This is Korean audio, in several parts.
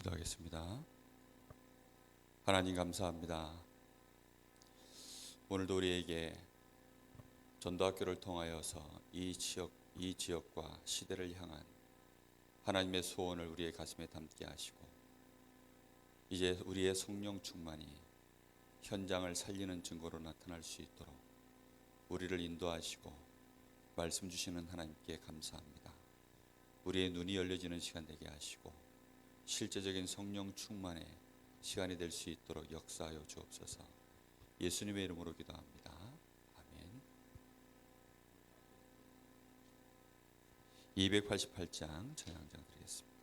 기도하겠습니다. 하나님 감사합니다. 오늘도 우리에게 전도학교를 통하여서 이 지역과 시대를 향한 하나님의 소원을 우리의 가슴에 담게 하시고, 이제 우리의 성령 충만이 현장을 살리는 증거로 나타날 수 있도록 우리를 인도하시고 말씀 주시는 하나님께 감사합니다. 우리의 눈이 열려지는 시간 되게 하시고 실제적인 성령 충만의 시간이 될 수 있도록 역사하여 주옵소서. 예수님의 이름으로 기도합니다. 아멘. 288장 찬양장 드리겠습니다.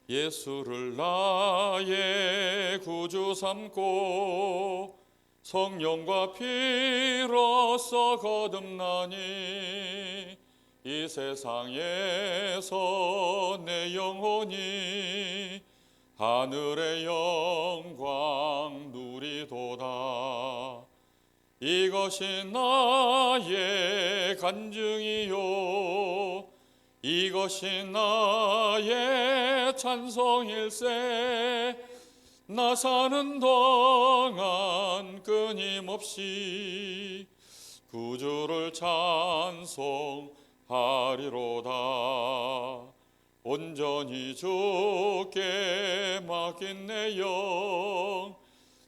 예수를 나의 구주 삼고 성령과 피로써 거듭나니 이 세상에서 내 영혼이 하늘의 영광 누리도다. 이것이 나의 간증이요 이것이 나의 찬송일세. 나 사는 동안 끊임없이 구주를 찬송하리로다. 온전히 주께 맡긴 내 영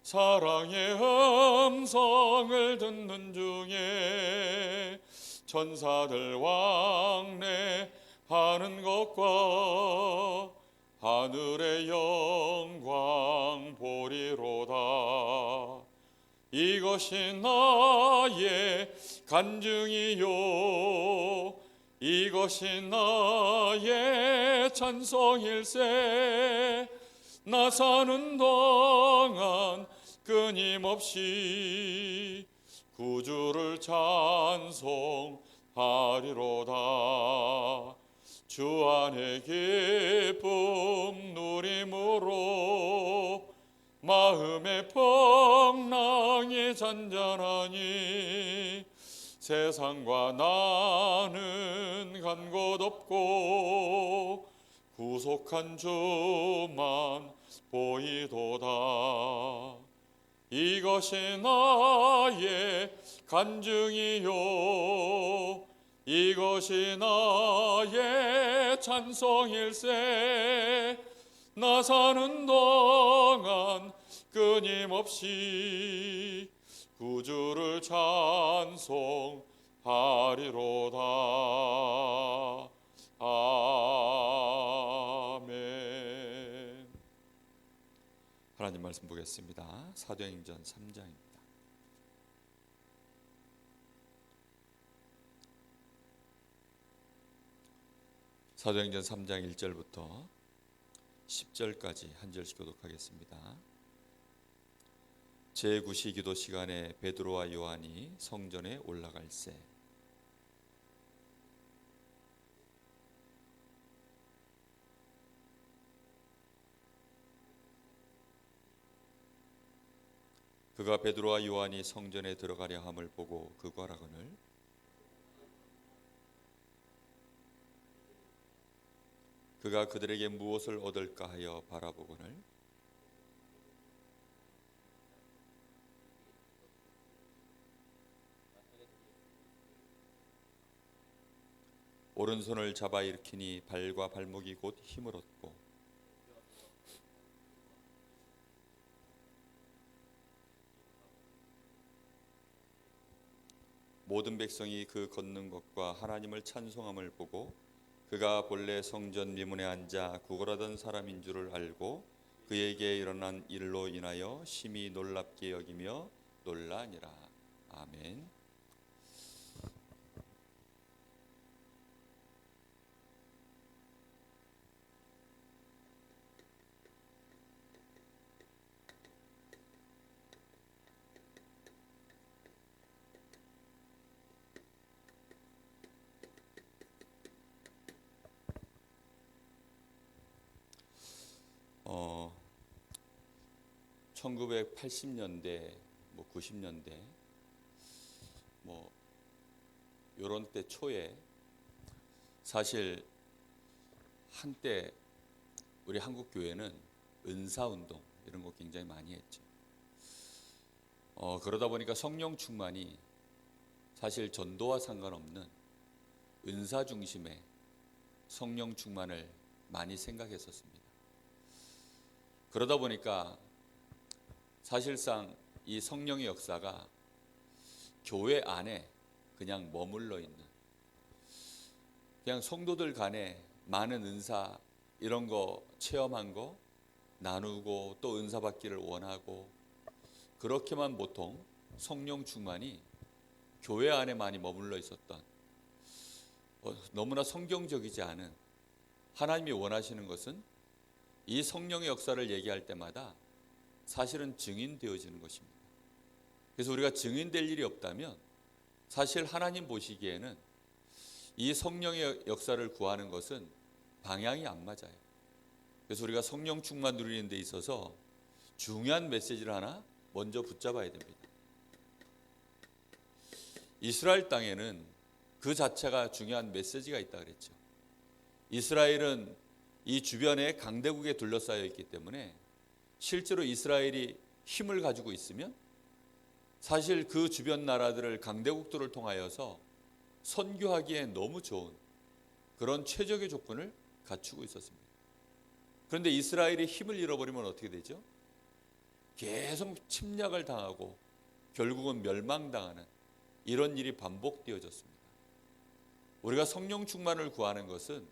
사랑의 음성을 듣는 중에 천사들 왕래하는 것과 하늘의 영광 보리로다. 이것이 나의 간증이요 이것이 나의 찬송일세. 나 사는 동안 끊임없이 구주를 찬송하리로다. 주 안에 기쁨 누림으로 마음의 풍랑이 잔잔하니 세상과 나는 간 곳 없고 구속한 주만 보이도다. 이것이 나의 간증이요 이것이 나의 찬송일세. 나 사는 동안 끊임없이 구주를 찬송하리로다. 아멘. 하나님 말씀 보겠습니다. 사도행전 3장입니다. 사도행전 3장 1절부터 10절까지 한 절씩 교독하겠습니다. 제9시 기도 시간에 베드로와 요한이 성전에 올라갈새 그가 베드로와 요한이 성전에 들어가려 함을 보고 그거라거늘 그가 그들에게 무엇을 얻을까 하여 바라보거늘 오른손을 잡아 일으키니 발과 발목이 곧 힘을 얻고 모든 백성이 그 걷는 것과 하나님을 찬송함을 보고 그가 본래 성전 미문에 앉아 구걸하던 사람인 줄을 알고 그에게 일어난 일로 인하여 심히 놀랍게 여기며 놀라니라. 아멘. 어, 1980년대, 90년대 요런 때 초에 사실 한때 우리 한국 교회는 은사 운동 이런 거 굉장히 많이 했죠. 그러다 보니까 성령 충만이 사실 전도와 상관없는 은사 중심의 성령 충만을 많이 생각했었습니다. 그러다 보니까 사실상 이 성령의 역사가 교회 안에 그냥 머물러 있는, 그냥 성도들 간에 많은 은사 이런 거 체험한 거 나누고 또 은사 받기를 원하고, 그렇게만 보통 성령 충만이 교회 안에 많이 머물러 있었던, 너무나 성경적이지 않은, 하나님이 원하시는 것은 이 성령의 역사를 얘기할 때마다 사실은 증인되어지는 것입니다. 그래서 우리가 증인될 일이 없다면 사실 하나님 보시기에는 이 성령의 역사를 구하는 것은 방향이 안 맞아요. 그래서 우리가 성령 충만 누리는 데 있어서 중요한 메시지를 하나 먼저 붙잡아야 됩니다. 이스라엘 땅에는 그 자체가 중요한 메시지가 있다 그랬죠. 이스라엘은 이 주변에 강대국에 둘러싸여 있기 때문에 실제로 이스라엘이 힘을 가지고 있으면 사실 그 주변 나라들을, 강대국들을 통하여서 선교하기에 너무 좋은 그런 최적의 조건을 갖추고 있었습니다. 그런데 이스라엘이 힘을 잃어버리면 어떻게 되죠? 계속 침략을 당하고 결국은 멸망당하는 이런 일이 반복되어졌습니다. 우리가 성령 충만을 구하는 것은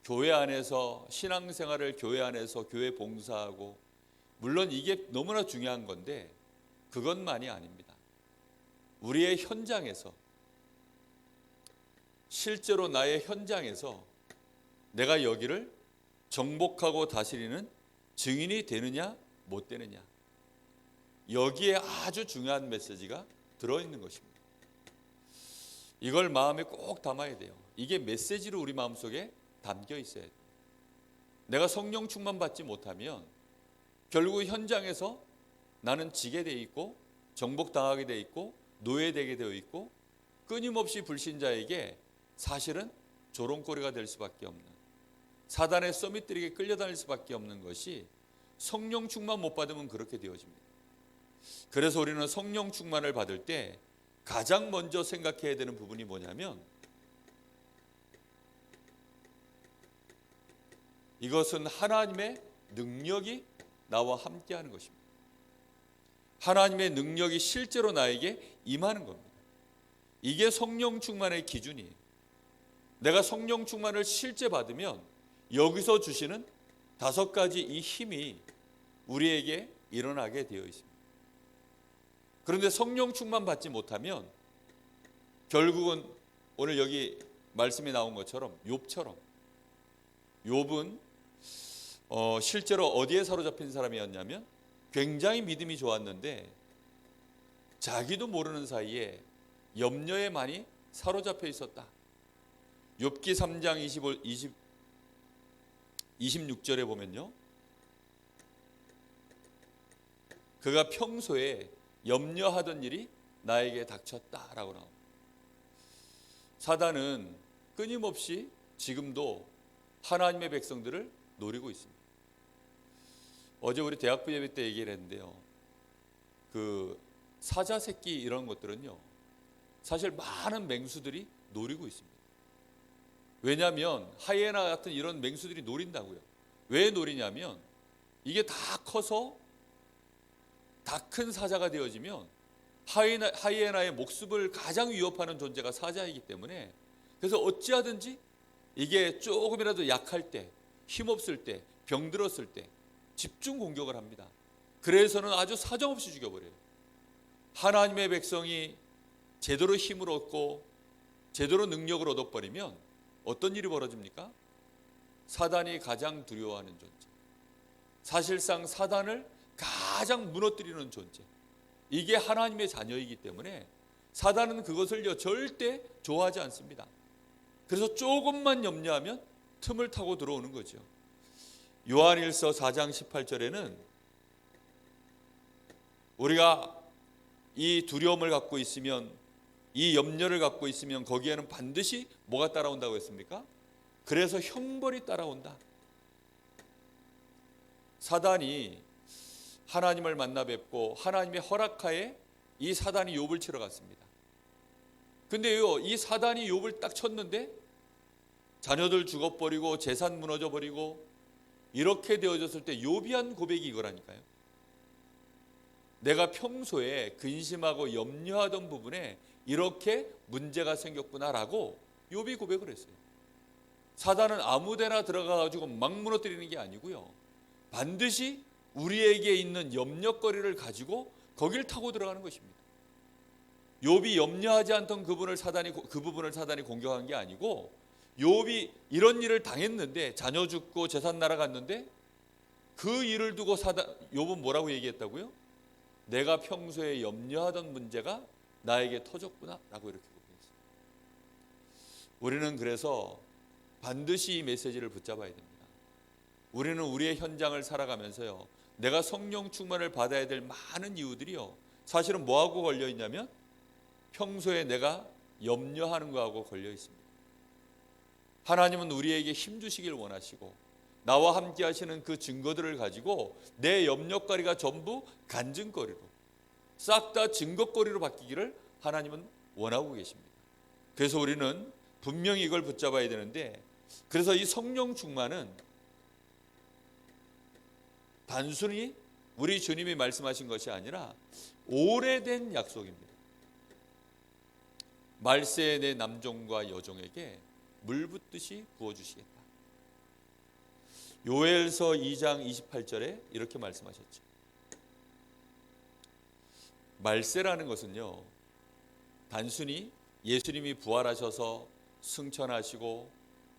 교회 안에서 신앙생활을 교회 안에서 교회 봉사하고, 물론 이게 너무나 중요한 건데 그것만이 아닙니다. 우리의 현장에서, 실제로 나의 현장에서 내가 여기를 정복하고 다스리는 증인이 되느냐 못 되느냐, 여기에 아주 중요한 메시지가 들어있는 것입니다. 이걸 마음에 꼭 담아야 돼요. 이게 메시지로 우리 마음속에 담겨 있어야 돼요. 내가 성령 충만 받지 못하면 결국 현장에서 나는 지게 돼 있고 정복당하게 돼 있고 노예되게 되어 있고 끊임없이 불신자에게 사실은 조롱거리가 될 수밖에 없는, 사단의 서밋들에게 끌려다닐 수밖에 없는 것이 성령 충만 못 받으면 그렇게 되어집니다. 그래서 우리는 성령 충만을 받을 때 가장 먼저 생각해야 되는 부분이 뭐냐면, 이것은 하나님의 능력이 나와 함께하는 것입니다. 하나님의 능력이 실제로 나에게 임하는 겁니다. 이게 성령 충만의 기준이에요. 내가 성령 충만을 실제 받으면 여기서 주시는 5가지 이 힘이 우리에게 일어나게 되어 있습니다. 그런데 성령 충만 받지 못하면 결국은 오늘 여기 말씀이 나온 것처럼 욥처럼, 욥은 실제로 어디에 사로잡힌 사람이었냐면 굉장히 믿음이 좋았는데 자기도 모르는 사이에 염려에 많이 사로잡혀 있었다. 욥기 3장 26절에 보면요, 그가 평소에 염려하던 일이 나에게 닥쳤다라고 나옵니다. 사단은 끊임없이 지금도 하나님의 백성들을 노리고 있습니다. 어제 우리 대학부 예배 때 얘기를 했는데요, 그 사자 새끼 이런 것들은요 사실 많은 맹수들이 노리고 있습니다. 왜냐하면 하이에나 같은 이런 맹수들이 노린다고요. 왜 노리냐면 이게 다 커서 다 큰 사자가 되어지면 하이에나의 목숨을 가장 위협하는 존재가 사자이기 때문에, 그래서 어찌하든지 이게 조금이라도 약할 때, 힘없을 때, 병들었을 때 집중 공격을 합니다. 그래서는 아주 사정없이 죽여버려요. 하나님의 백성이 제대로 힘을 얻고 제대로 능력을 얻어버리면 어떤 일이 벌어집니까? 사단이 가장 두려워하는 존재, 사실상 사단을 가장 무너뜨리는 존재, 이게 하나님의 자녀이기 때문에 사단은 그것을 절대 좋아하지 않습니다. 그래서 조금만 염려하면 틈을 타고 들어오는 거죠. 요한일서 4장 18절에는 우리가 이 두려움을 갖고 있으면, 이 염려를 갖고 있으면 거기에는 반드시 뭐가 따라온다고 했습니까? 그래서 형벌이 따라온다. 사단이 하나님을 만나 뵙고 하나님의 허락하에 이 사단이 욥을 치러 갔습니다. 근데요, 이 사단이 욥을 딱 쳤는데 자녀들 죽어버리고 재산 무너져버리고 이렇게 되어졌을 때 욥이 한 고백이 이거라니까요. 내가 평소에 근심하고 염려하던 부분에 이렇게 문제가 생겼구나라고 욥이 고백을 했어요. 사단은 아무데나 들어가가지고 막 무너뜨리는 게 아니고요, 반드시 우리에게 있는 염려거리를 가지고 거길 타고 들어가는 것입니다. 욥이 염려하지 않던 그 부분을 사단이 공격한 게 아니고, 욥이 이런 일을 당했는데, 자녀 죽고 재산 날아갔는데 그 일을 두고 욥은 뭐라고 얘기했다고요? 내가 평소에 염려하던 문제가 나에게 터졌구나 라고 이렇게 고백했어요. 우리는 그래서 반드시 이 메시지를 붙잡아야 됩니다. 우리는 우리의 현장을 살아가면서요, 내가 성령 충만을 받아야 될 많은 이유들이요, 사실은 뭐하고 걸려 있냐면 평소에 내가 염려하는 거하고 걸려 있습니다. 하나님은 우리에게 힘 주시길 원하시고 나와 함께 하시는 그 증거들을 가지고 내 염려거리가 전부 간증거리로, 싹 다 증거거리로 바뀌기를 하나님은 원하고 계십니다. 그래서 우리는 분명히 이걸 붙잡아야 되는데, 그래서 이 성령 충만은 단순히 우리 주님이 말씀하신 것이 아니라 오래된 약속입니다. 말세에 내 남종과 여종에게 물 붓듯이 부어주시겠다. 요엘서 2장 28절에 이렇게 말씀하셨죠. 말세라는 것은요, 단순히 예수님이 부활하셔서 승천하시고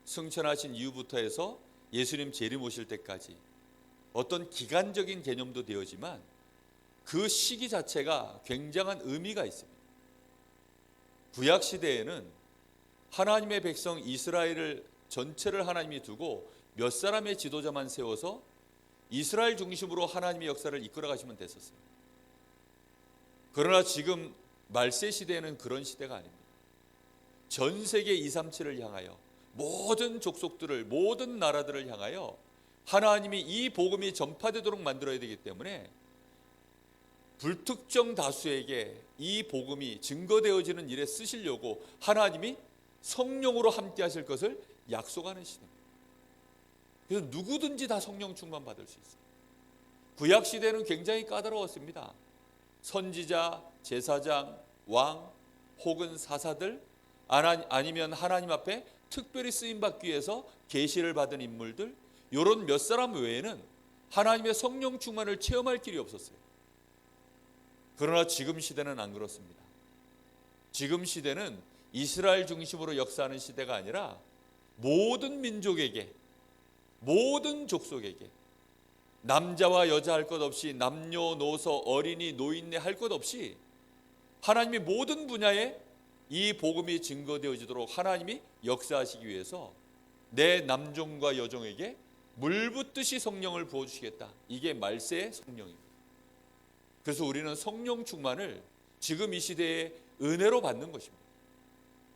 승천하신 이후부터 해서 예수님 재림 오실 때까지 어떤 기간적인 개념도 되어지만 그 시기 자체가 굉장한 의미가 있습니다. 구약 시대에는 하나님의 백성 이스라엘을 전체를 하나님이 두고 몇 사람의 지도자만 세워서 이스라엘 중심으로 하나님의 역사를 이끌어 가시면 됐었어요. 그러나 지금 말세 시대에는 그런 시대가 아닙니다. 전 세계 237을 향하여 모든 족속들을, 모든 나라들을 향하여 하나님이 이 복음이 전파되도록 만들어야 되기 때문에 불특정 다수에게 이 복음이 증거되어지는 일에 쓰시려고 하나님이 성령으로 함께 하실 것을 약속하는 시대입니다. 그래서 누구든지 다 성령 충만 받을 수 있어요. 구약 시대는 굉장히 까다로웠습니다. 선지자, 제사장, 왕 혹은 사사들, 아니면 하나님 앞에 특별히 쓰임 받기 위해서 계시를 받은 인물들, 이런 몇 사람 외에는 하나님의 성령 충만을 체험할 길이 없었어요. 그러나 지금 시대는 안 그렇습니다. 지금 시대는 이스라엘 중심으로 역사하는 시대가 아니라 모든 민족에게, 모든 족속에게, 남자와 여자 할 것 없이, 남녀노소, 어린이, 노인네 할 것 없이 하나님이 모든 분야에 이 복음이 증거되어지도록 하나님이 역사하시기 위해서 내 남종과 여종에게 물 붓듯이 성령을 부어주시겠다. 이게 말세의 성령입니다. 그래서 우리는 성령 충만을 지금 이 시대에 은혜로 받는 것입니다.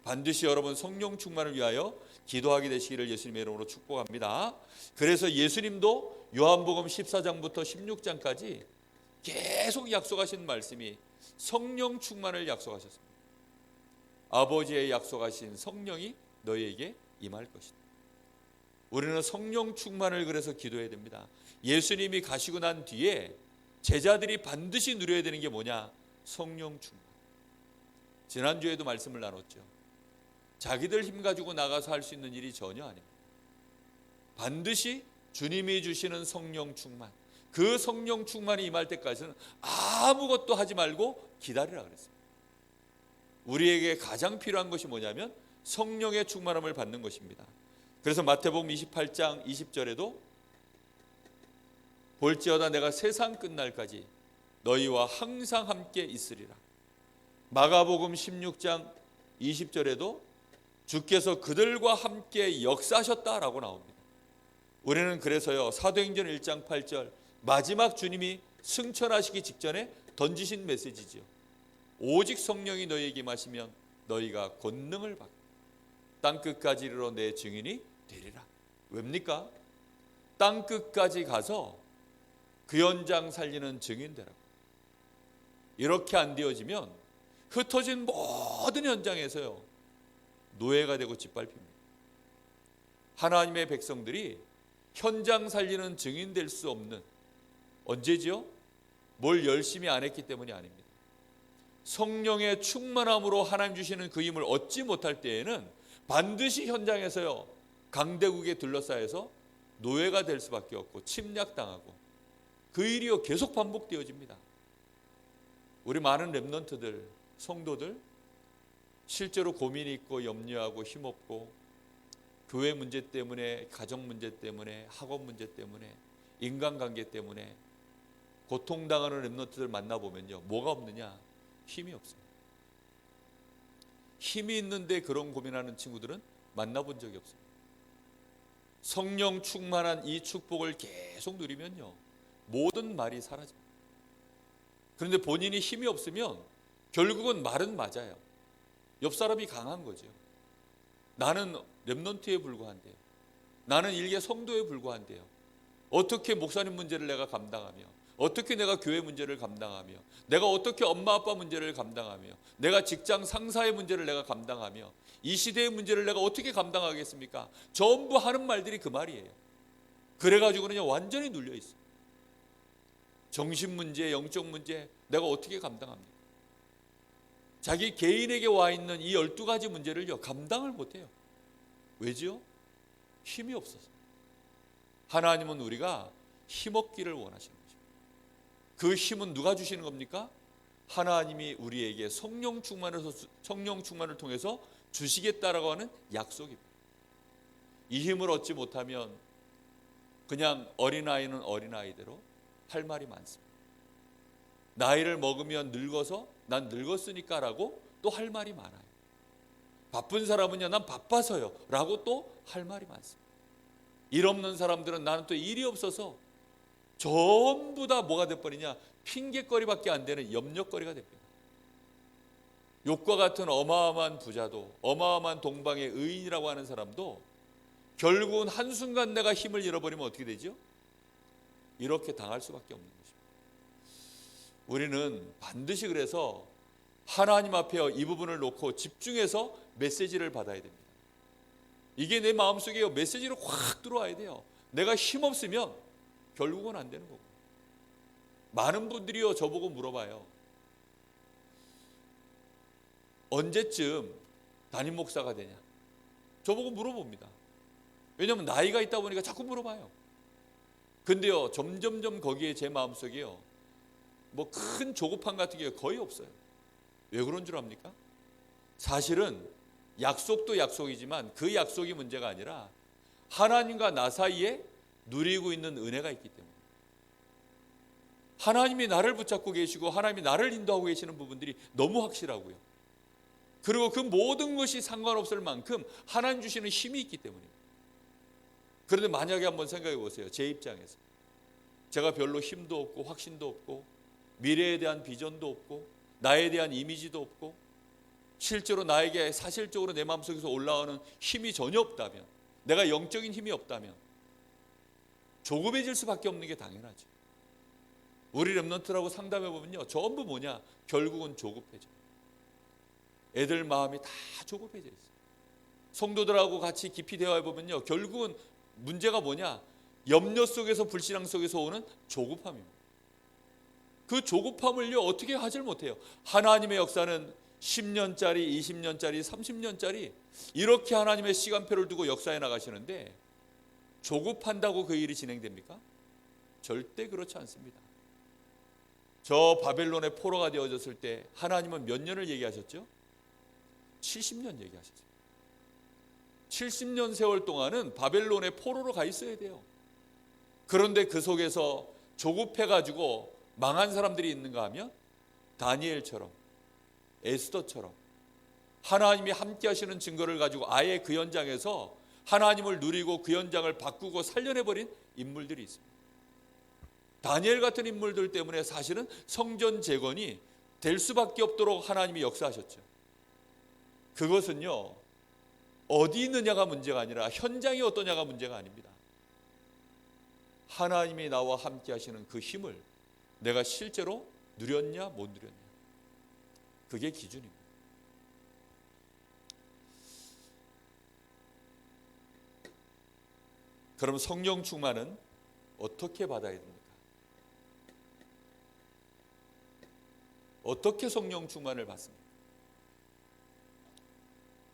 반드시 여러분 성령 충만을 위하여 기도하게 되시기를 예수님의 이름으로 축복합니다. 그래서 예수님도 요한복음 14장부터 16장까지 계속 약속하신 말씀이 성령 충만을 약속하셨습니다. 아버지의 약속하신 성령이 너희에게 임할 것이다. 우리는 성령 충만을 그래서 기도해야 됩니다. 예수님이 가시고 난 뒤에 제자들이 반드시 누려야 되는 게 뭐냐? 성령 충만. 지난주에도 말씀을 나눴죠. 자기들 힘 가지고 나가서 할 수 있는 일이 전혀 아닙니다. 반드시 주님이 주시는 성령 충만, 그 성령 충만이 임할 때까지는 아무것도 하지 말고 기다리라 그랬습니다. 우리에게 가장 필요한 것이 뭐냐면 성령의 충만함을 받는 것입니다. 그래서 마태복음 28장 20절에도 볼지어다 내가 세상 끝날까지 너희와 항상 함께 있으리라. 마가복음 16장 20절에도 주께서 그들과 함께 역사하셨다라고 나옵니다. 우리는 그래서요, 사도행전 1장 8절 마지막 주님이 승천하시기 직전에 던지신 메시지죠. 오직 성령이 너희에게 임하시면 너희가 권능을 받고 땅끝까지 이르러 내 증인이 되리라. 왜입니까? 땅끝까지 가서 그 현장 살리는 증인 되라고. 이렇게 안 되어지면 흩어진 모든 현장에서요, 노예가 되고 짓밟힙니다. 하나님의 백성들이 현장 살리는 증인 될 수 없는, 언제지요? 뭘 열심히 안 했기 때문이 아닙니다. 성령의 충만함으로 하나님 주시는 그 힘을 얻지 못할 때에는 반드시 현장에서요, 강대국에 둘러싸여서 노예가 될 수밖에 없고 침략당하고 그 일이요 계속 반복되어집니다. 우리 많은 렘넌트들, 성도들 실제로 고민이 있고 염려하고 힘없고 교회 문제 때문에, 가정 문제 때문에, 학업 문제 때문에, 인간관계 때문에 고통당하는 렘넌트들 만나보면요, 뭐가 없느냐? 힘이 없습니다. 힘이 있는데 그런 고민하는 친구들은 만나본 적이 없습니다. 성령 충만한 이 축복을 계속 누리면요, 모든 말이 사라집니다. 그런데 본인이 힘이 없으면 결국은 말은 맞아요. 옆 사람이 강한 거죠. 나는 렘넌트에 불과한데요, 나는 일개 성도에 불과한데요, 어떻게 목사님 문제를 내가 감당하며, 어떻게 내가 교회 문제를 감당하며, 내가 어떻게 엄마 아빠 문제를 감당하며, 내가 직장 상사의 문제를 내가 감당하며, 이 시대의 문제를 내가 어떻게 감당하겠습니까? 전부 하는 말들이 그 말이에요. 그래가지고는 완전히 눌려 있어요. 정신 문제, 영적 문제 내가 어떻게 감당합니까? 자기 개인에게 와 있는 이 12가지 문제를요, 감당을 못해요. 왜지요? 힘이 없어서. 하나님은 우리가 힘없기를 원하시는 거죠. 그 힘은 누가 주시는 겁니까? 하나님이 우리에게 성령 충만을 통해서 주시겠다라고 하는 약속입니다. 이 힘을 얻지 못하면 그냥 어린아이는 어린아이대로 할 말이 많습니다. 나이를 먹으면 늙어서 난 늙었으니까 라고 또 할 말이 많아요. 바쁜 사람은요, 난 바빠서요 라고 또 할 말이 많습니다. 일 없는 사람들은 나는 또 일이 없어서, 전부 다 뭐가 돼버리냐? 핑계거리밖에 안 되는 염려거리가 됩니다. 욥과 같은 어마어마한 부자도, 어마어마한 동방의 의인이라고 하는 사람도 결국은 한순간 내가 힘을 잃어버리면 어떻게 되죠? 이렇게 당할 수밖에 없는 것입니다. 우리는 반드시 그래서 하나님 앞에 이 부분을 놓고 집중해서 메시지를 받아야 됩니다. 이게 내 마음속에 메시지로 확 들어와야 돼요. 내가 힘없으면 결국은 안 되는 거고. 많은 분들이요, 저보고 물어봐요. 언제쯤 담임 목사가 되냐? 저보고 물어봅니다. 왜냐하면 나이가 있다 보니까 자꾸 물어봐요. 근데요, 점점점 거기에 제 마음속에요, 뭐 큰 조급함 같은 게 거의 없어요. 왜 그런 줄 압니까? 사실은 약속도 약속이지만 그 약속이 문제가 아니라 하나님과 나 사이에 누리고 있는 은혜가 있기 때문에, 하나님이 나를 붙잡고 계시고 하나님이 나를 인도하고 계시는 부분들이 너무 확실하고요. 그리고 그 모든 것이 상관없을 만큼 하나님 주시는 힘이 있기 때문입니다. 그런데 만약에 한번 생각해 보세요. 제 입장에서 제가 별로 힘도 없고 확신도 없고 미래에 대한 비전도 없고 나에 대한 이미지도 없고 실제로 나에게 사실적으로 내 마음속에서 올라오는 힘이 전혀 없다면, 내가 영적인 힘이 없다면 조급해질 수밖에 없는 게 당연하죠. 우리 렘넌트라고 상담해 보면요, 전부 뭐냐? 결국은 조급해져. 애들 마음이 다 조급해져 있어요. 성도들하고 같이 깊이 대화해 보면요, 결국은 문제가 뭐냐? 염려 속에서, 불신앙 속에서 오는 조급함입니다. 그 조급함을요, 어떻게 하질 못해요. 하나님의 역사는 10년짜리, 20년짜리, 30년짜리 이렇게 하나님의 시간표를 두고 역사해 나가시는데 조급한다고 그 일이 진행됩니까? 절대 그렇지 않습니다. 저 바벨론의 포로가 되어졌을 때 하나님은 몇 년을 얘기하셨죠? 70년 얘기하셨어요. 70년 세월 동안은 바벨론의 포로로 가 있어야 돼요. 그런데 그 속에서 조급해가지고 망한 사람들이 있는가 하면 다니엘처럼, 에스더처럼 하나님이 함께 하시는 증거를 가지고 아예 그 현장에서 하나님을 누리고 그 현장을 바꾸고 살려내버린 인물들이 있습니다. 다니엘 같은 인물들 때문에 사실은 성전 재건이 될 수밖에 없도록 하나님이 역사하셨죠. 그것은요, 어디 있느냐가 문제가 아니라 현장이 어떠냐가 문제가 아닙니다. 하나님이 나와 함께 하시는 그 힘을 내가 실제로 누렸냐 못 누렸냐, 그게 기준입니다. 그럼 성령 충만은 어떻게 받아야 됩니까? 어떻게 성령 충만을 받습니까?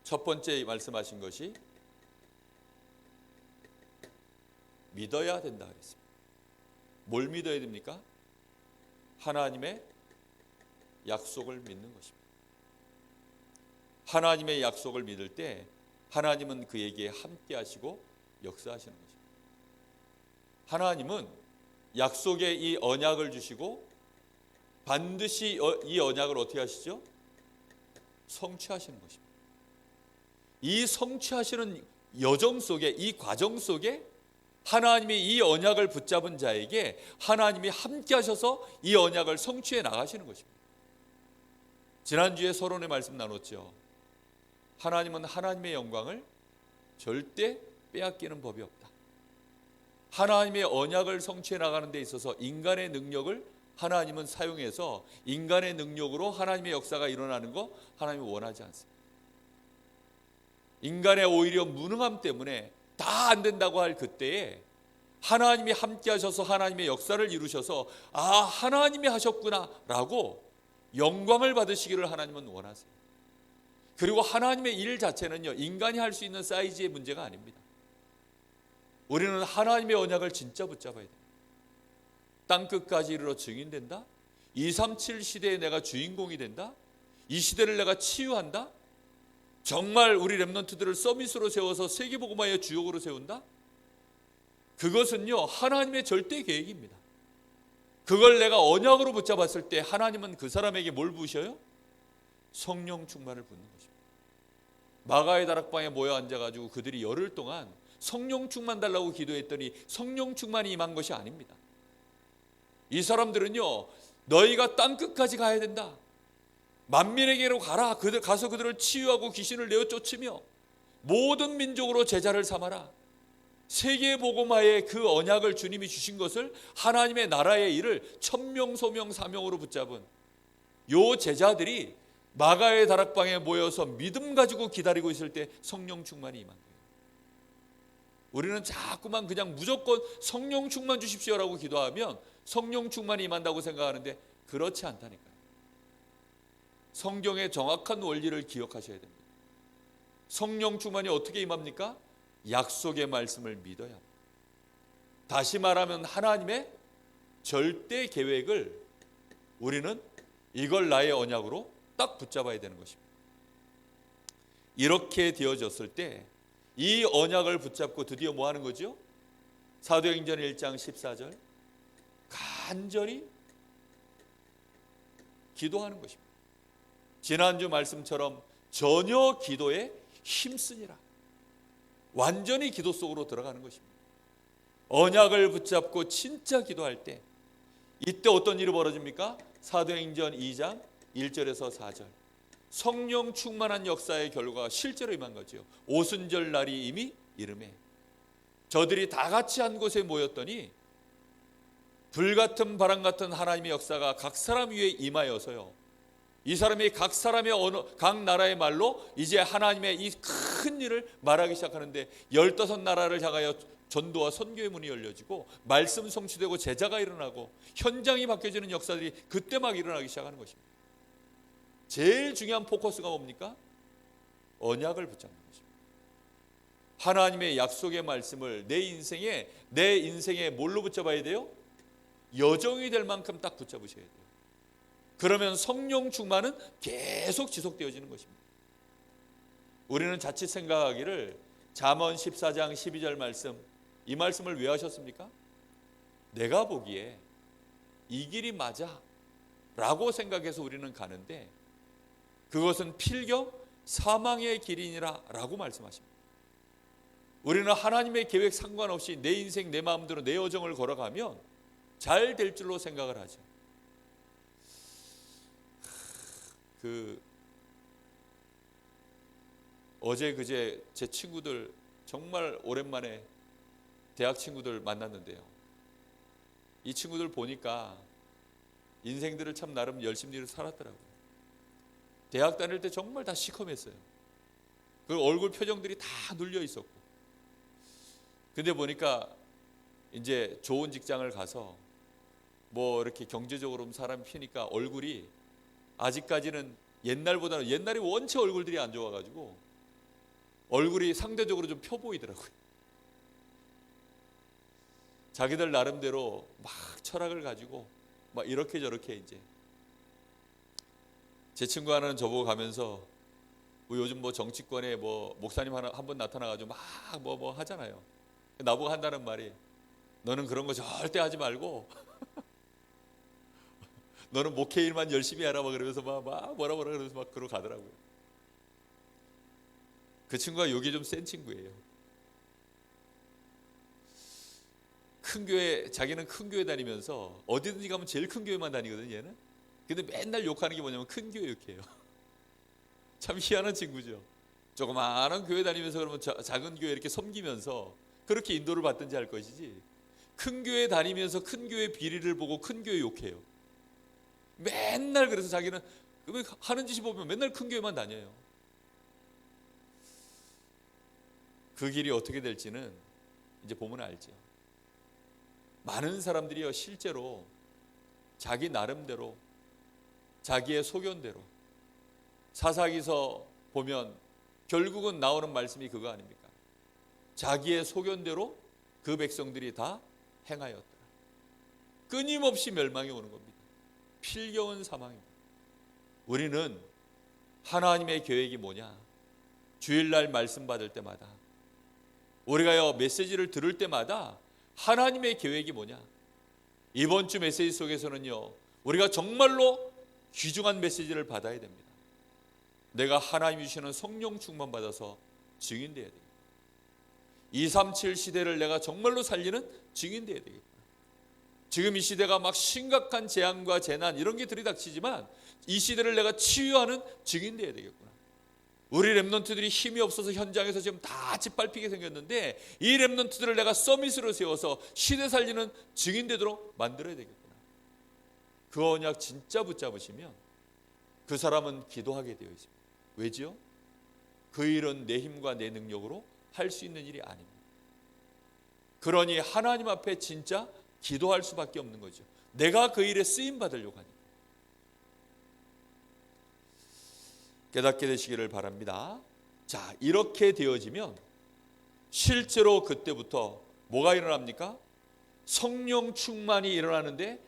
첫 번째 말씀하신 것이 믿어야 된다 그랬습니다. 뭘 믿어야 됩니까? 하나님의 약속을 믿는 것입니다. 하나님의 약속을 믿을 때 하나님은 그에게 함께 하시고 역사하시는 것입니다. 하나님은 약속의 이 언약을 주시고 반드시 이 언약을 어떻게 하시죠? 성취하시는 것입니다. 이 성취하시는 여정 속에, 이 과정 속에 하나님이 이 언약을 붙잡은 자에게 하나님이 함께 하셔서 이 언약을 성취해 나가시는 것입니다. 지난주에 서론의 말씀 나눴죠. 하나님은 하나님의 영광을 절대 빼앗기는 법이 없다. 하나님의 언약을 성취해 나가는 데 있어서 인간의 능력을 하나님은 사용해서 인간의 능력으로 하나님의 역사가 일어나는 거 하나님은 원하지 않습니다. 인간의 오히려 무능함 때문에 다 안 된다고 할 그때에 하나님이 함께 하셔서 하나님의 역사를 이루셔서 아, 하나님이 하셨구나 라고 영광을 받으시기를 하나님은 원하세요. 그리고 하나님의 일 자체는요, 인간이 할 수 있는 사이즈의 문제가 아닙니다. 우리는 하나님의 언약을 진짜 붙잡아야 돼요. 땅끝까지 이르러 증인된다. 237 시대에 내가 주인공이 된다. 이 시대를 내가 치유한다. 정말 우리 렘넌트들을 서밋으로 세워서 세계복음화의 주역으로 세운다. 그것은요, 하나님의 절대 계획입니다. 그걸 내가 언약으로 붙잡았을 때 하나님은 그 사람에게 뭘 부으셔요? 성령 충만을 붓는 것입니다. 마가의 다락방에 모여 앉아가지고 그들이 열흘 동안 성령 충만 달라고 기도했더니 성령 충만이 임한 것이 아닙니다. 이 사람들은요, 너희가 땅끝까지 가야 된다. 만민에게로 가라. 가서 그들을 치유하고 귀신을 내어 쫓으며 모든 민족으로 제자를 삼아라. 세계복음화의 그 언약을 주님이 주신 것을 하나님의 나라의 일을 천명 소명 사명으로 붙잡은 요 제자들이 마가의 다락방에 모여서 믿음 가지고 기다리고 있을 때 성령 충만이 임한 거예요. 우리는 자꾸만 그냥 무조건 성령 충만 주십시오라고 기도하면 성령 충만이 임한다고 생각하는데 그렇지 않다니까요. 성경의 정확한 원리를 기억하셔야 됩니다. 성령 충만이 어떻게 임합니까? 약속의 말씀을 믿어야 합니다. 다시 말하면 하나님의 절대 계획을 우리는 이걸 나의 언약으로 딱 붙잡아야 되는 것입니다. 이렇게 되어졌을 때 이 언약을 붙잡고 드디어 뭐 하는 거죠? 사도행전 1장 14절 간절히 기도하는 것입니다. 지난주 말씀처럼 전혀 기도에 힘쓰니라. 완전히 기도 속으로 들어가는 것입니다. 언약을 붙잡고 진짜 기도할 때 이때 어떤 일이 벌어집니까? 사도행전 2장 1절에서 4절 성령 충만한 역사의 결과가 실제로 임한 거죠. 오순절 날이 이미 이르매 저들이 다 같이 한 곳에 모였더니 불같은 바람 같은 하나님의 역사가 각 사람 위에 임하여서요, 이 사람이 각 사람의 각 나라의 말로 이제 하나님의 이 큰 일을 말하기 시작하는데 15나라를 향하여 전도와 선교의 문이 열려지고 말씀 성취되고 제자가 일어나고 현장이 바뀌어지는 역사들이 그때 막 일어나기 시작하는 것입니다. 제일 중요한 포커스가 뭡니까? 언약을 붙잡는 것입니다. 하나님의 약속의 말씀을 내 인생에 뭘로 붙잡아야 돼요? 여정이 될 만큼 딱 붙잡으셔야 돼요. 그러면 성령 충만은 계속 지속되어지는 것입니다. 우리는 자칫 생각하기를 잠언 14장 12절 말씀, 이 말씀을 왜 하셨습니까? 내가 보기에 이 길이 맞아 라고 생각해서 우리는 가는데 그것은 필경 사망의 길이니라 라고 말씀하십니다. 우리는 하나님의 계획 상관없이 내 인생 내 마음대로 내 여정을 걸어가면 잘 될 줄로 생각을 하죠. 어제 그제 제 친구들 정말 오랜만에 대학 친구들 만났는데요. 이 친구들 보니까 인생들을 참 나름 열심히 살았더라고요. 대학 다닐 때 정말 다 시커맸어요. 그 얼굴 표정들이 다 눌려 있었고. 근데 보니까 이제 좋은 직장을 가서 뭐 이렇게 경제적으로 사람이 피니까 얼굴이 아직까지는 옛날보다는, 옛날에 원체 얼굴들이 안 좋아가지고 얼굴이 상대적으로 좀 펴 보이더라고요. 자기들 나름대로 막 철학을 가지고 막 이렇게 저렇게 이제. 제 친구 하나는 저보고 가면서 뭐 요즘 뭐 정치권에 뭐 목사님 하나 한 번 나타나가지고 막 뭐 하잖아요. 나보고 한다는 말이, 너는 그런 거 절대 하지 말고 너는 목회 일만 열심히 하라 막 그러면서 막 뭐라 그러면서 막 그러고 가더라고요. 그 친구가 욕이 좀 센 친구예요. 큰 교회, 자기는 큰 교회 다니면서 어디든지 가면 제일 큰 교회만 다니거든요, 얘는. 근데 맨날 욕하는 게 뭐냐면 큰 교회 욕해요. 참 희한한 친구죠. 조그마한 교회 다니면서 그러면 작은 교회 이렇게 섬기면서 그렇게 인도를 받든지 할 것이지, 큰 교회 다니면서 큰 교회 비리를 보고 큰 교회 욕해요. 맨날. 그래서 자기는 하는 짓이 보면 맨날 큰 교회만 다녀요. 그 길이 어떻게 될지는 이제 보면 알죠. 많은 사람들이요, 실제로 자기 나름대로 자기의 소견대로, 사사기서 보면 결국은 나오는 말씀이 그거 아닙니까? 자기의 소견대로 그 백성들이 다 행하였더라. 끊임없이 멸망이 오는 겁니다. 필경은 사망입니다. 우리는 하나님의 계획이 뭐냐? 주일날 말씀 받을 때마다, 우리가 메시지를 들을 때마다 하나님의 계획이 뭐냐? 이번 주 메시지 속에서는요, 우리가 정말로 귀중한 메시지를 받아야 됩니다. 내가 하나님이 주시는 성령 충만 받아서 증인되어야 됩니다. 237 시대를 내가 정말로 살리는 증인되어야 되겠구나. 지금 이 시대가 막 심각한 재앙과 재난 이런 게 들이닥치지만 이 시대를 내가 치유하는 증인되어야 되겠구나. 우리 랩런트들이 힘이 없어서 현장에서 지금 다 짓밟히게 생겼는데, 이 랩런트들을 내가 서밋으로 세워서 시대 살리는 증인되도록 만들어야 되겠구나. 그 언약 진짜 붙잡으시면 그 사람은 기도하게 되어 있습니다. 왜지요? 그 일은 내 힘과 내 능력으로 할 수 있는 일이 아닙니다. 그러니 하나님 앞에 진짜 기도할 수밖에 없는 거죠. 내가 그 일에 쓰임 받으려고 하니까. 깨닫게 되시기를 바랍니다. 자, 이렇게 되어지면 실제로 그때부터 뭐가 일어납니까? 성령 충만이 일어나는데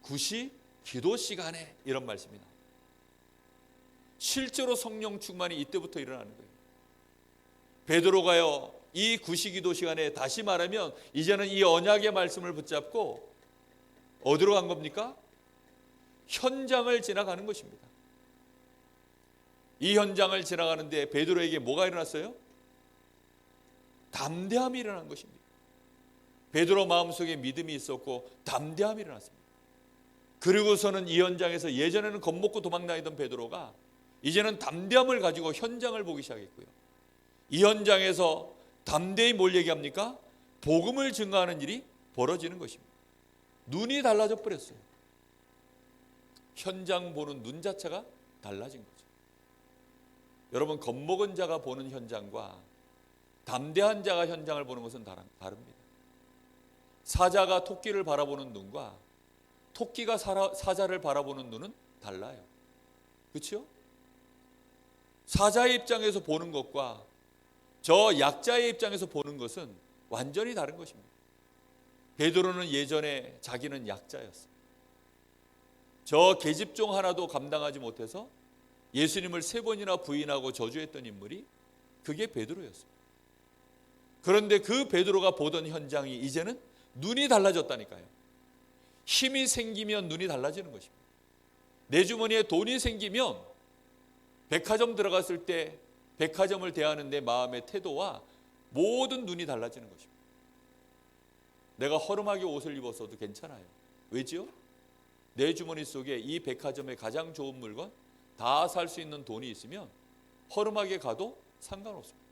제9시 기도 시간에 이런 말씀이 나옵니다. 실제로 성령 충만이 이때부터 일어나는 거예요. 베드로가요, 이 9시 기도 시간에, 다시 말하면 이제는 이 언약의 말씀을 붙잡고 어디로 간 겁니까? 현장을 지나가는 것입니다. 이 현장을 지나가는데 베드로에게 뭐가 일어났어요? 담대함이 일어난 것입니다. 베드로 마음속에 믿음이 있었고 담대함이 일어났습니다. 그리고서는 이 현장에서, 예전에는 겁먹고 도망다니던 베드로가 이제는 담대함을 가지고 현장을 보기 시작했고요. 이 현장에서 담대히 뭘 얘기합니까? 복음을 증거하는 일이 벌어지는 것입니다. 눈이 달라져 버렸어요. 현장 보는 눈 자체가 달라진 거죠. 여러분, 겁먹은 자가 보는 현장과 담대한 자가 현장을 보는 것은 다릅니다. 사자가 토끼를 바라보는 눈과 토끼가 사자를 바라보는 눈은 달라요. 그렇죠? 사자의 입장에서 보는 것과 저 약자의 입장에서 보는 것은 완전히 다른 것입니다. 베드로는 예전에 자기는 약자였어요. 저 계집종 하나도 감당하지 못해서 예수님을 3번이나 부인하고 저주했던 인물이 그게 베드로였습니다. 그런데 그 베드로가 보던 현장이 이제는 눈이 달라졌다니까요. 힘이 생기면 눈이 달라지는 것입니다. 내 주머니에 돈이 생기면 백화점 들어갔을 때 백화점을 대하는 내 마음의 태도와 모든 눈이 달라지는 것입니다. 내가 허름하게 옷을 입었어도 괜찮아요. 왜지요? 내 주머니 속에 이 백화점의 가장 좋은 물건 다 살 수 있는 돈이 있으면 허름하게 가도 상관없습니다.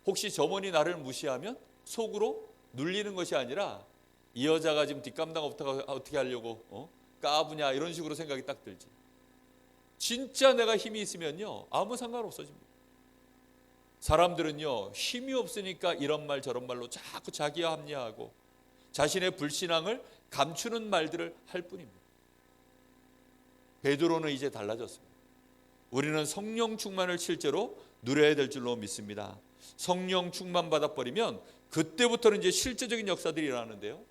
혹시 점원이 나를 무시하면 속으로 눌리는 것이 아니라 이 여자가 지금 뒷감당 어떻게 하려고 까부냐 이런 식으로 생각이 딱 들지. 진짜 내가 힘이 있으면요 아무 상관없어집니다. 사람들은요 힘이 없으니까 이런 말 저런 말로 자꾸 자기와 합리화하고 자신의 불신앙을 감추는 말들을 할 뿐입니다. 베드로는 이제 달라졌습니다. 우리는 성령 충만을 실제로 누려야 될 줄로 믿습니다. 성령 충만 받아버리면 그때부터는 이제 실제적인 역사들이 일어나는데요.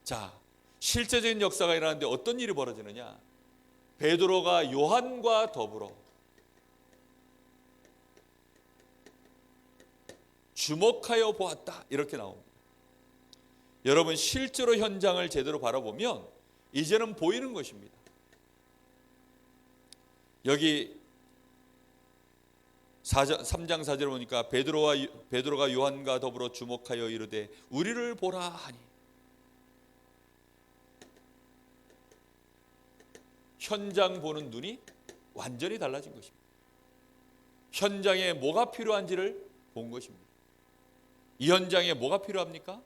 자, 실제적인 역사가 일어나는데 어떤 일이 벌어지느냐? 베드로가 요한과 더불어 주목하여 보았다 이렇게 나옵니다. 여러분 실제로 현장을 제대로 바라보면 이제는 보이는 것입니다. 여기 3장 4절을 보니까 베드로가 요한과 더불어 주목하여 이르되 우리를 보라 하니, 현장 보는 눈이 완전히 달라진 것입니다. 현장에 뭐가 필요한지를 본 것입니다. 이 현장에 뭐가 필요합니까?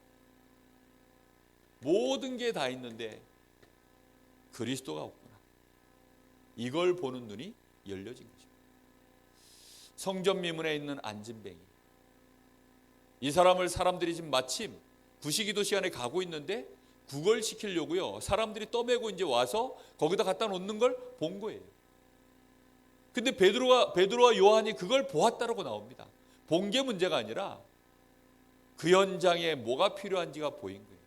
모든 게 다 있는데 그리스도가 없구나. 이걸 보는 눈이 열려진 것입니다. 성전 미문에 있는 안진뱅이, 이 사람을 사람들이 지금 마침 구시기도 시간에 가고 있는데 구걸시키려고요 사람들이 떠매고 이제 와서 거기다 갖다 놓는 걸 본 거예요. 근데 베드로와 요한이 그걸 보았다라고 나옵니다. 본 게 문제가 아니라 그 현장에 뭐가 필요한지가 보인 거예요.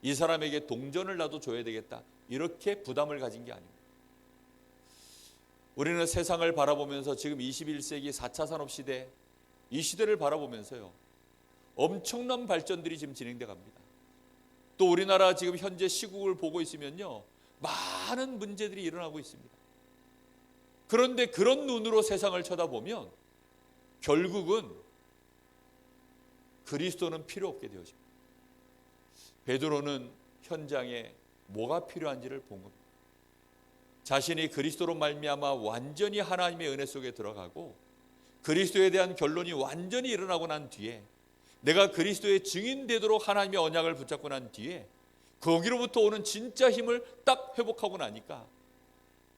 이 사람에게 동전을 나도 줘야 되겠다 이렇게 부담을 가진 게 아닙니다. 우리는 세상을 바라보면서 지금 21세기 4차 산업시대, 이 시대를 바라보면서요 엄청난 발전들이 지금 진행돼 갑니다. 또 우리나라 지금 현재 시국을 보고 있으면요 많은 문제들이 일어나고 있습니다. 그런데 그런 눈으로 세상을 쳐다보면 결국은 그리스도는 필요 없게 되어집니다. 베드로는 현장에 뭐가 필요한지를 본 겁니다. 자신이 그리스도로 말미암아 완전히 하나님의 은혜 속에 들어가고 그리스도에 대한 결론이 완전히 일어나고 난 뒤에, 내가 그리스도의 증인 되도록 하나님의 언약을 붙잡고 난 뒤에 거기로부터 오는 진짜 힘을 딱 회복하고 나니까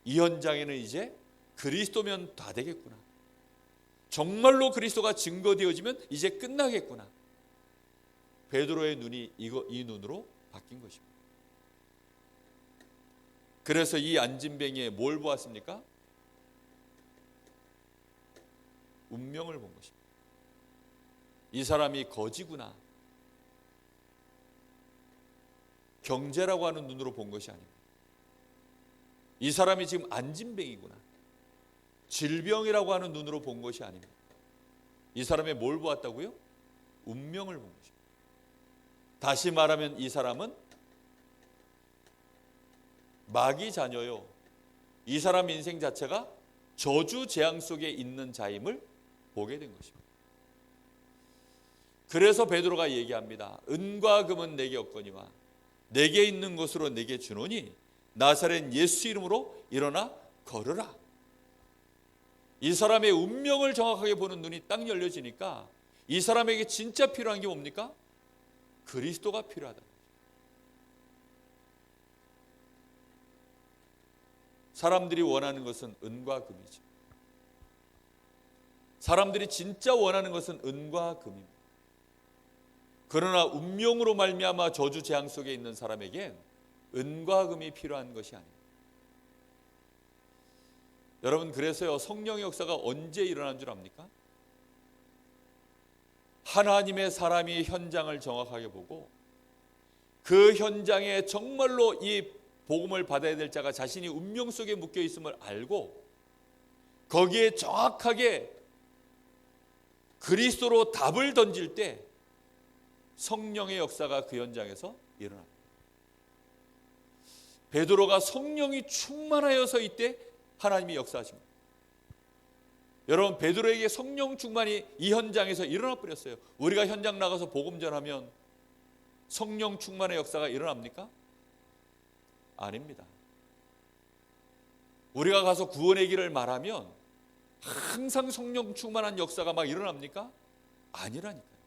이 현장에는 이제 그리스도면 다 되겠구나, 정말로 그리스도가 증거되어지면 이제 끝나겠구나, 베드로의 눈이 이 눈으로 바뀐 것입니다. 그래서 이 안진뱅이에 뭘 보았습니까? 운명을 본 것입니다. 이 사람이 거지구나, 경제라고 하는 눈으로 본 것이 아닙니다. 이 사람이 지금 안진뱅이구나, 질병이라고 하는 눈으로 본 것이 아닙니다. 이 사람이 뭘 보았다고요? 운명을 본 것입니다. 다시 말하면 이 사람은 마귀 자녀요, 이 사람 인생 자체가 저주 재앙 속에 있는 자임을 보게 된 것입니다. 그래서 베드로가 얘기합니다. 은과 금은 내게 없거니와 내게 있는 것으로 내게 주노니 나사렛 예수 이름으로 일어나 걸으라. 이 사람의 운명을 정확하게 보는 눈이 딱 열려지니까 이 사람에게 진짜 필요한 게 뭡니까? 그리스도가 필요하다. 사람들이 원하는 것은 은과 금이죠. 사람들이 진짜 원하는 것은 은과 금입니다. 그러나 운명으로 말미암아 저주 재앙 속에 있는 사람에겐 은과 금이 필요한 것이 아닙니다. 여러분, 그래서요 성령의 역사가 언제 일어난 줄 압니까? 하나님의 사람이 현장을 정확하게 보고 그 현장에 정말로 이 복음을 받아야 될 자가 자신이 운명 속에 묶여 있음을 알고 거기에 정확하게 그리스도로 답을 던질 때 성령의 역사가 그 현장에서 일어납니다. 베드로가 성령이 충만하여서 이때 하나님이 역사하신 겁니다. 여러분, 베드로에게 성령 충만이 이 현장에서 일어나 버렸어요. 우리가 현장 나가서 복음 전하면 성령 충만의 역사가 일어납니까? 아닙니다. 우리가 가서 구원의 길을 말하면 항상 성령 충만한 역사가 막 일어납니까? 아니라니까요.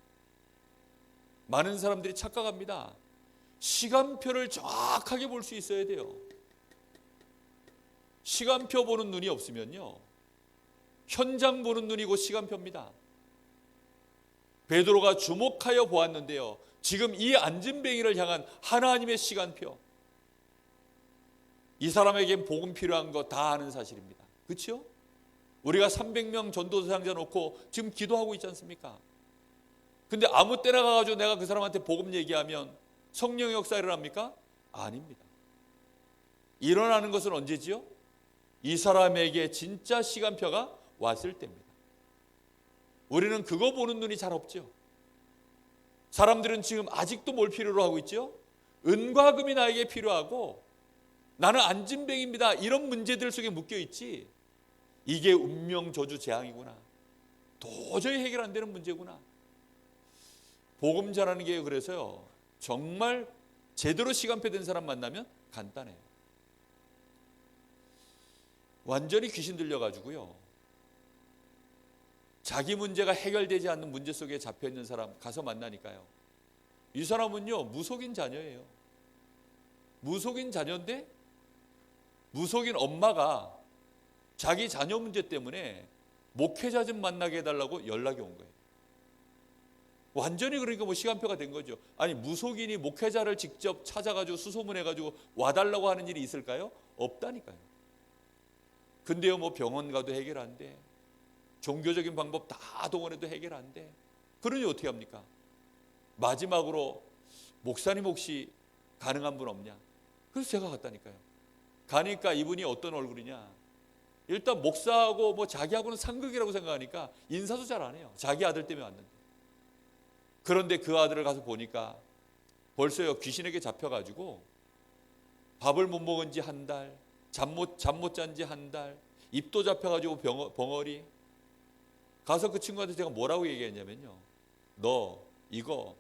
많은 사람들이 착각합니다. 시간표를 정확하게 볼 수 있어야 돼요. 시간표 보는 눈이 없으면요, 현장 보는 눈이 곧 시간표입니다. 베드로가 주목하여 보았는데요, 지금 이 안진뱅이를 향한 하나님의 시간표, 이 사람에겐 복음 필요한 거 다 아는 사실입니다. 그렇죠? 우리가 300명 전도사상자 놓고 지금 기도하고 있지 않습니까? 근데 아무 때나 가가지고 내가 그 사람한테 복음 얘기하면 성령의 역사 일어납니까? 아닙니다. 일어나는 것은 언제지요? 이 사람에게 진짜 시간표가 왔을 때입니다. 우리는 그거 보는 눈이 잘 없죠. 사람들은 지금 아직도 뭘 필요로 하고 있죠? 은과 금이 나에게 필요하고 나는 안진뱅입니다, 이런 문제들 속에 묶여 있지, 이게 운명 저주 재앙이구나, 도저히 해결 안 되는 문제구나. 복음 전하는 게 그래서요, 정말 제대로 시간표 된 사람 만나면 간단해요. 완전히 귀신 들려가지고요, 자기 문제가 해결되지 않는 문제 속에 잡혀있는 사람 가서 만나니까요, 이 사람은요 무속인 자녀예요. 무속인 자녀인데 무속인 엄마가 자기 자녀 문제 때문에 목회자 좀 만나게 해달라고 연락이 온 거예요. 완전히 그러니까 뭐 시간표가 된 거죠. 아니, 무속인이 목회자를 직접 찾아가지고 수소문해가지고 와달라고 하는 일이 있을까요? 없다니까요. 근데요, 뭐 병원 가도 해결 안 돼, 종교적인 방법 다 동원해도 해결 안 돼. 그러니 어떻게 합니까? 마지막으로 목사님 혹시 가능한 분 없냐? 그래서 제가 갔다니까요. 가니까 이분이 어떤 얼굴이냐, 일단 목사하고 뭐 자기하고는 상극이라고 생각하니까 인사도 잘 안 해요. 자기 아들 때문에 왔는데. 그런데 그 아들을 가서 보니까 벌써요 귀신에게 잡혀가지고 밥을 못 먹은 지 한 달, 잠 못 잔 지 한 달, 입도 잡혀가지고 벙어리. 가서 그 친구한테 제가 뭐라고 얘기했냐면요, 너 이거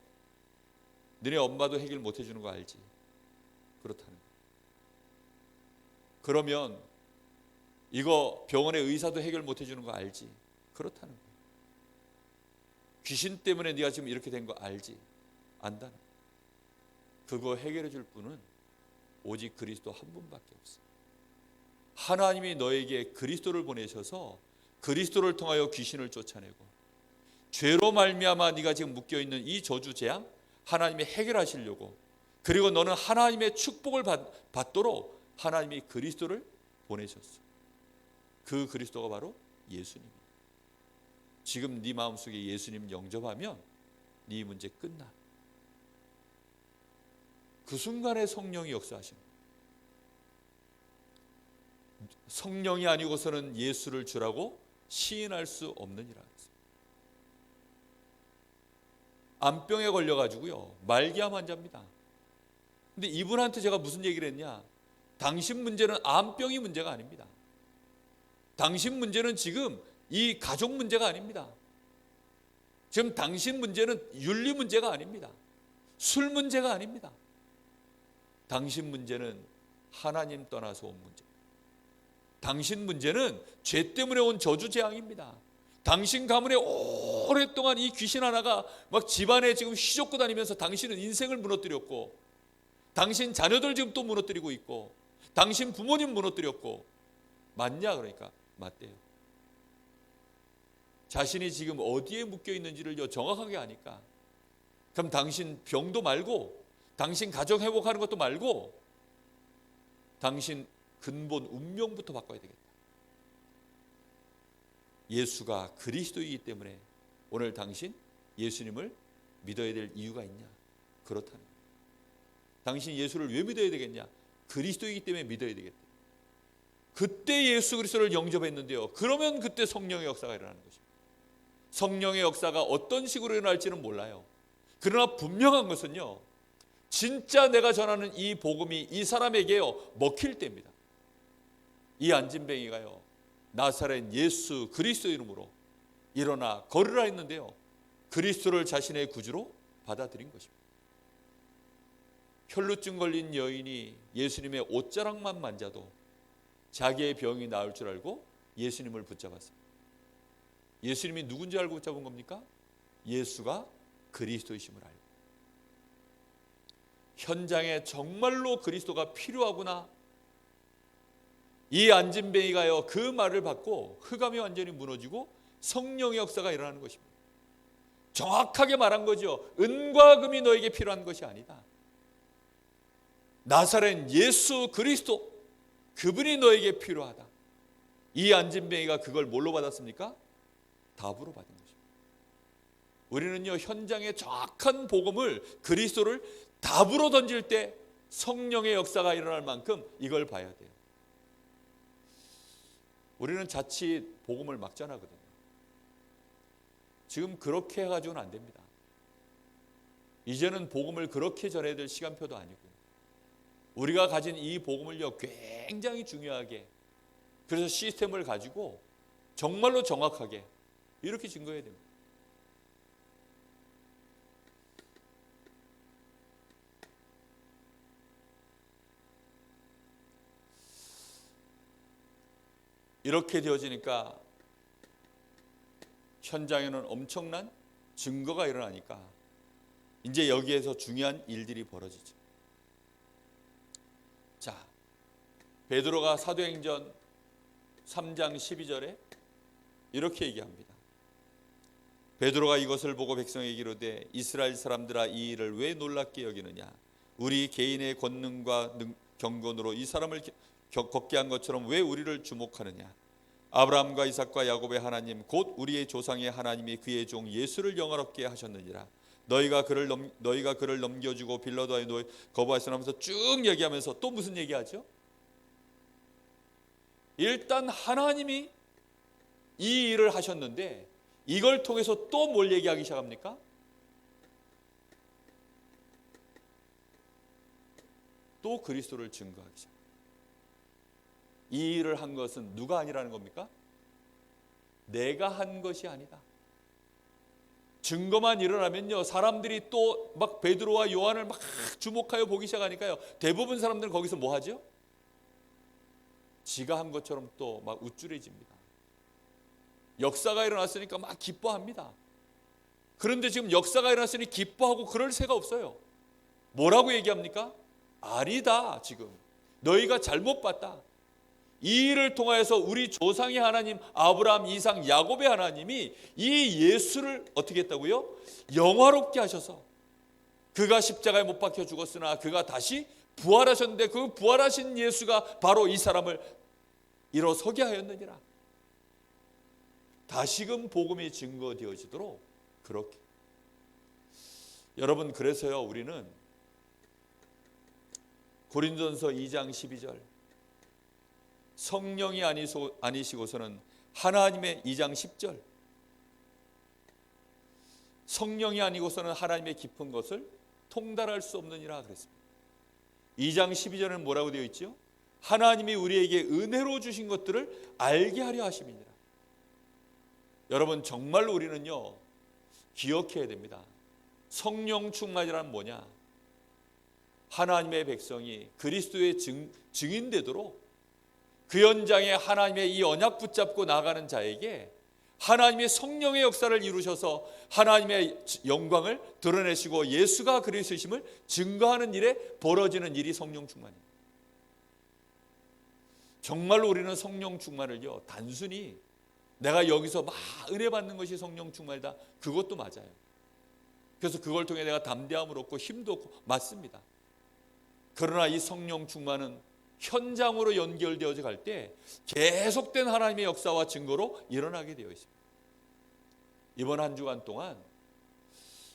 너네 엄마도 해결 못 해주는 거 알지? 그렇다는 거예요. 그러면 이거 병원의 의사도 해결 못 해주는 거 알지? 그렇다는 거예요. 귀신 때문에 네가 지금 이렇게 된 거 알지? 안다는 거예요. 그거 해결해 줄 분은 오직 그리스도 한 분밖에 없어요. 하나님이 너에게 그리스도를 보내셔서 그리스도를 통하여 귀신을 쫓아내고, 죄로 말미암아 네가 지금 묶여있는 이 저주 재앙 하나님이 해결하시려고, 그리고 너는 하나님의 축복을 받도록 하나님이 그리스도를 보내셨어. 그 그리스도가 바로 예수님이에요. 지금 네 마음속에 예수님 영접하면 네 문제 끝나. 그 순간에 성령이 역사하신 거예요. 성령이 아니고서는 예수를 주라고 시인할 수 없느니라. 암병에 걸려가지고요 말기암 환자입니다. 근데 이분한테 제가 무슨 얘기를 했냐, 당신 문제는 암병이 문제가 아닙니다. 당신 문제는 지금 이 가족 문제가 아닙니다. 지금 당신 문제는 윤리 문제가 아닙니다. 술 문제가 아닙니다. 당신 문제는 하나님 떠나서 온 문제. 당신 문제는 죄 때문에 온 저주 재앙입니다. 당신 가문에 오랫동안 이 귀신 하나가 막 집안에 지금 휘젓고 다니면서 당신은 인생을 무너뜨렸고, 당신 자녀들 지금 또 무너뜨리고 있고, 당신 부모님 무너뜨렸고. 맞냐? 그러니까 맞대요. 자신이 지금 어디에 묶여 있는지를 정확하게 아니까, 그럼 당신 병도 말고, 당신 가정 회복하는 것도 말고, 당신 근본 운명부터 바꿔야 되겠다. 예수가 그리스도이기 때문에 오늘 당신 예수님을 믿어야 될 이유가 있냐? 그렇다는 거예요. 당신 예수를 왜 믿어야 되겠냐? 그리스도이기 때문에 믿어야 되겠다. 그때 예수 그리스도를 영접했는데요, 그러면 그때 성령의 역사가 일어나는 것입니다. 성령의 역사가 어떤 식으로 일어날지는 몰라요. 그러나 분명한 것은요, 진짜 내가 전하는 이 복음이 이 사람에게요 먹힐 때입니다. 이 안진뱅이가요 나사렛 예수 그리스도 이름으로 일어나 걸으라 했는데요, 그리스도를 자신의 구주로 받아들인 것입니다. 혈루증 걸린 여인이 예수님의 옷자락만 만져도 자기의 병이 나을 줄 알고 예수님을 붙잡았습니다. 예수님이 누군지 알고 붙잡은 겁니까? 예수가 그리스도이심을 알고, 현장에 정말로 그리스도가 필요하구나, 이 안진뱅이가요 그 말을 받고 흑암이 완전히 무너지고 성령의 역사가 일어나는 것입니다. 정확하게 말한 거죠. 은과 금이 너에게 필요한 것이 아니다. 나사렛 예수 그리스도, 그분이 너에게 필요하다. 이 안진뱅이가 그걸 뭘로 받았습니까? 답으로 받은 것입니다. 우리는요 현장에 정확한 복음을, 그리스도를 답으로 던질 때 성령의 역사가 일어날 만큼 이걸 봐야 돼요. 우리는 자칫 복음을 막 전하거든요. 지금 그렇게 해가지고는 안 됩니다. 이제는 복음을 그렇게 전해야 될 시간표도 아니고, 우리가 가진 이 복음을요 굉장히 중요하게, 그래서 시스템을 가지고 정말로 정확하게 이렇게 증거해야 됩니다. 이렇게 되어지니까 현장에는 엄청난 증거가 일어나니까 이제 여기에서 중요한 일들이 벌어지죠. 자, 베드로가 사도행전 3장 12절에 이렇게 얘기합니다. 베드로가 이것을 보고 백성에게 이르되 이스라엘 사람들아, 이 일을 왜 놀랍게 여기느냐? 우리 개인의 권능과 경건으로 이 사람을 걷게 한 것처럼 왜 우리를 주목하느냐? 아브라함과 이삭과 야곱의 하나님 곧 우리의 조상의 하나님이 그의 종 예수를 영화롭게 하셨느니라. 너희가 그를 넘겨주고 빌라도에 거부하시면서 쭉 얘기하면서 또 무슨 얘기하죠? 일단 하나님이 이 일을 하셨는데 이걸 통해서 또 뭘 얘기하기 시작합니까? 또 그리스도를 증거하기 시작합니다. 이 일을 한 것은 누가 아니라는 겁니까? 내가 한 것이 아니다. 증거만 일어나면요 사람들이 또 막 베드로와 요한을 막 주목하여 보기 시작하니까요 대부분 사람들은 거기서 뭐 하죠? 지가 한 것처럼 또 막 우쭐해집니다. 역사가 일어났으니까 막 기뻐합니다. 그런데 지금 역사가 일어났으니 기뻐하고 그럴 새가 없어요. 뭐라고 얘기합니까? 아니다. 지금 너희가 잘못 봤다. 이 일을 통하여서 우리 조상의 하나님 아브라함, 이삭, 야곱의 하나님이 이 예수를 어떻게 했다고요? 영화롭게 하셔서 그가 십자가에 못 박혀 죽었으나 그가 다시 부활하셨는데 그 부활하신 예수가 바로 이 사람을 일어서게 하였느니라. 다시금 복음이 증거되어지도록 그렇게. 여러분, 그래서요 우리는 고린도전서 2장 12절 성령이 아니시고서는 하나님의 2장 10절 성령이 아니고서는 하나님의 깊은 것을 통달할 수 없느니라 그랬습니다. 2장 12절은 뭐라고 되어 있죠? 하나님이 우리에게 은혜로 주신 것들을 알게 하려 하심이니라. 여러분, 정말로 우리는요 기억해야 됩니다. 성령 충만이란 뭐냐? 하나님의 백성이 그리스도의 증인되도록 그 현장에 하나님의 이 언약 붙잡고 나가는 자에게 하나님의 성령의 역사를 이루셔서 하나님의 영광을 드러내시고 예수가 그리스도이심을 증거하는 일에 벌어지는 일이 성령 충만입니다. 정말로 우리는 성령 충만을요 단순히 내가 여기서 막 은혜 받는 것이 성령 충만이다, 그것도 맞아요. 그래서 그걸 통해 내가 담대함을 얻고 힘도 얻고 맞습니다. 그러나 이 성령 충만은 현장으로 연결되어져 갈 때 계속된 하나님의 역사와 증거로 일어나게 되어 있습니다. 이번 한 주간 동안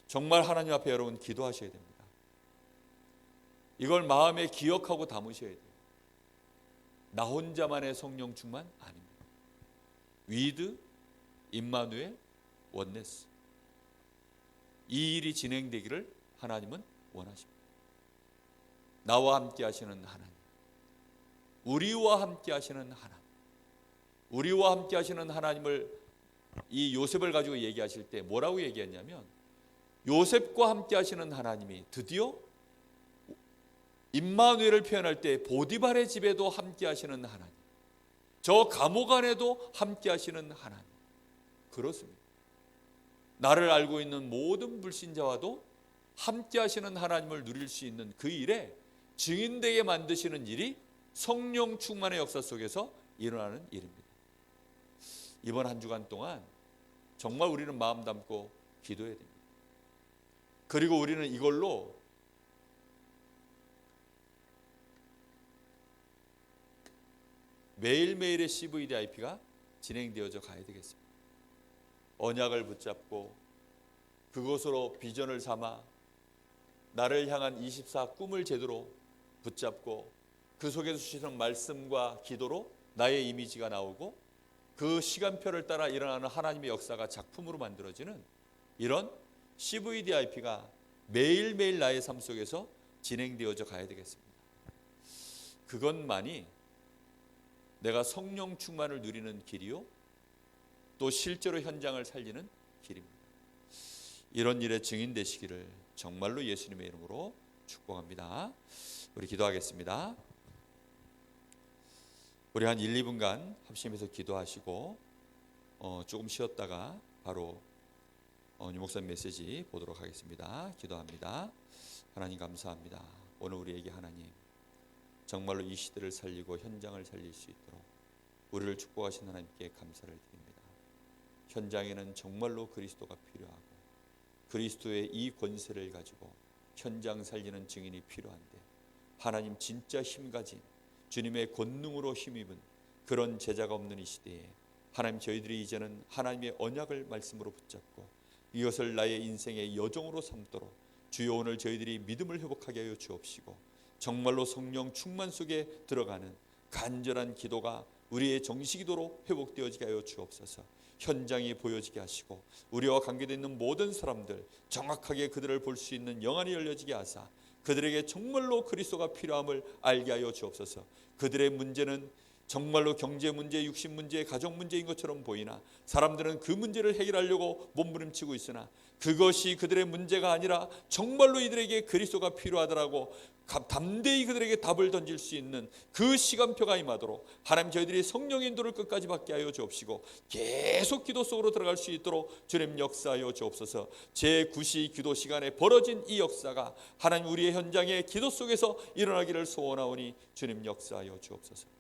정말 하나님 앞에 여러분 기도하셔야 됩니다. 이걸 마음에 기억하고 담으셔야 돼요. 나 혼자만의 성령 충만 아닙니다. 위드, 임마누엘, 원네스, 이 일이 진행되기를 하나님은 원하십니다. 나와 함께 하시는 하나님, 우리와 함께 하시는 하나님, 우리와 함께 하시는 하나님을 이 요셉을 가지고 얘기하실 때 뭐라고 얘기했냐면, 요셉과 함께 하시는 하나님이 드디어 임마누엘을 표현할 때 보디발의 집에도 함께 하시는 하나님, 저 감옥 안에도 함께 하시는 하나님. 그렇습니다. 나를 알고 있는 모든 불신자와도 함께 하시는 하나님을 누릴 수 있는 그 일에 증인되게 만드시는 일이 성령 충만의 역사 속에서 일어나는 일입니다. 이번 한 주간 동안 정말 우리는 마음 담고 기도해야 됩니다. 그리고 우리는 이걸로 매일매일의 CVDIP가 진행되어져 가야 되겠습니다. 언약을 붙잡고 그것으로 비전을 삼아 나를 향한 24 꿈을 제대로 붙잡고 그 속에서 주시는 말씀과 기도로 나의 이미지가 나오고 그 시간표를 따라 일어나는 하나님의 역사가 작품으로 만들어지는 이런 CVDIP가 매일매일 나의 삶 속에서 진행되어져 가야 되겠습니다. 그것만이 내가 성령 충만을 누리는 길이요, 또 실제로 현장을 살리는 길입니다. 이런 일에 증인 되시기를 정말로 예수님의 이름으로 축복합니다. 우리 기도하겠습니다. 우리 한 1, 2분간 합심해서 기도하시고 조금 쉬었다가 바로 유목사님 메시지 보도록 하겠습니다. 기도합니다. 하나님 감사합니다. 오늘 우리에게 하나님 정말로 이 시대를 살리고 현장을 살릴 수 있도록 우리를 축복하신 하나님께 감사를 드립니다. 현장에는 정말로 그리스도가 필요하고 그리스도의 이 권세를 가지고 현장 살리는 증인이 필요한데, 하나님 진짜 힘가진 주님의 권능으로 힘입은 그런 제자가 없는 이 시대에 하나님, 저희들이 이제는 하나님의 언약을 말씀으로 붙잡고 이것을 나의 인생의 여정으로 삼도록 주여 오늘 저희들이 믿음을 회복하게 하여 주옵시고, 정말로 성령 충만 속에 들어가는 간절한 기도가 우리의 정식기도로 회복되어지게 하여 주옵소서. 현장이 보여지게 하시고 우리와 관계되어 있는 모든 사람들 정확하게 그들을 볼 수 있는 영안이 열려지게 하사 그들에게 정말로 그리스도가 필요함을 알게 하여 주옵소서. 그들의 문제는 정말로 경제 문제, 육신 문제, 가정 문제인 것처럼 보이나 사람들은 그 문제를 해결하려고 몸부림치고 있으나 그것이 그들의 문제가 아니라 정말로 이들에게 그리스도가 필요하더라고 담대히 그들에게 답을 던질 수 있는 그 시간표가 임하도록 하나님, 저희들이 성령의 인도를 끝까지 받게 하여 주옵시고 계속 기도 속으로 들어갈 수 있도록 주님 역사하여 주옵소서. 제9시 기도 시간에 벌어진 이 역사가 하나님 우리의 현장의 기도 속에서 일어나기를 소원하오니 주님 역사하여 주옵소서.